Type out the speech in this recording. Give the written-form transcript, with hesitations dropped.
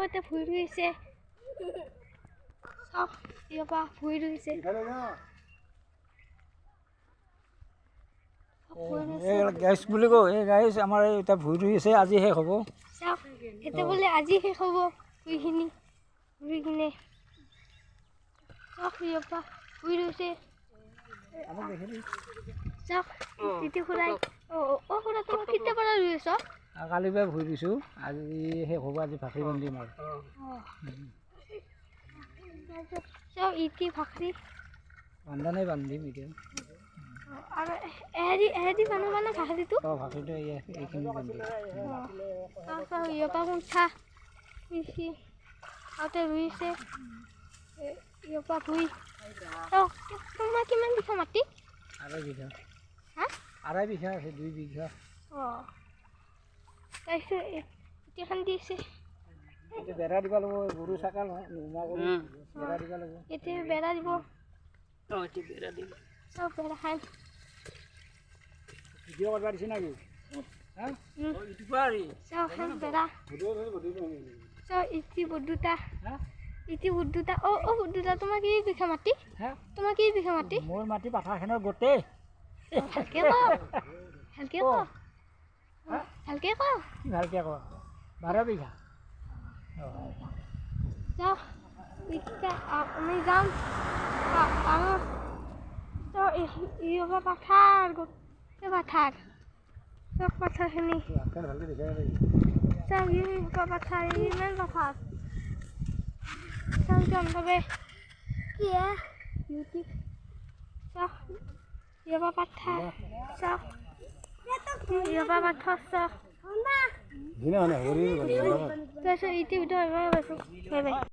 এটা ভুই ৰয়েছে সব ইয়াবা ভুই ৰয়েছে গাইছ বুলি কওঁ এই গাইছ আমাৰ এটা ভুই ৰুইছে আজি শেষ হ'ব চাওক এটা বোলে আজি শেষ হ'ব ভুইখিনি ৰুই কিনে চাওক ইয়াবা ভুই ৰৈছে চাওক তিতি খুৰাই খুৰা তোমাক কেতিয়া পৰা ৰুই আছ কালি পৰা ভুই ৰুইছোঁ আজি শেষ হ'ব আজি ভাকৰি বান্ধিম আৰু চাওক ইটি ভাকৰি বান্ধা নাই বান্ধিম এতিয়া আৰু এহেদি মানুহ মানে ভাকৰিটো ভাকৰিটো এইখিনি বান্ধিম তাৰপিছত ইয়াৰপৰা মুঠা ৰুইছে আগতে ৰুইছে ইয়াৰপৰা ভুই তোমাৰ কিমান বিঘা মাটি 2.5 বিঘা হা 2.5 বিঘা আছে 2 বিঘা তাৰপিছত এতিয়াখন দিছে এতিয়া বেৰা দিব লাগিব গৰু ছাগল নোহোৱা কৰি বেৰা দিব লাগিব এতিয়া বেৰা দিব এতিয়া বেৰা দিব চব বেৰা খাই ভিডিঅ' কৰিব দিছে নেকি হা ইটো পাৰি চব বেৰা চব ইটি বুদ্ধতা ইটি বুদ্ধতা বুদ্ধতা তোমাৰ কি বিঘা মাটি তোমাৰ কি বিঘা মাটি মোৰ মাটি পাথাৰখনৰ গোটেই ভালকে ক ভালকে ক ভালকে ক কি ভালকে ক 12 বিঘা যাও এতিয়া আমি যাম আৰু তো ইয়বা পাথাৰ গোটেই পাথাৰ চব পাথাৰখিনি চব ইয়বা পাথাৰ ইমান পাথাৰ চব জন্মবে কি ইউটিউব চব ইয়বা পাথাৰ চব ইয়বা পাথৰ চব তাৰপিছত ইউটিউবটো বাই বাই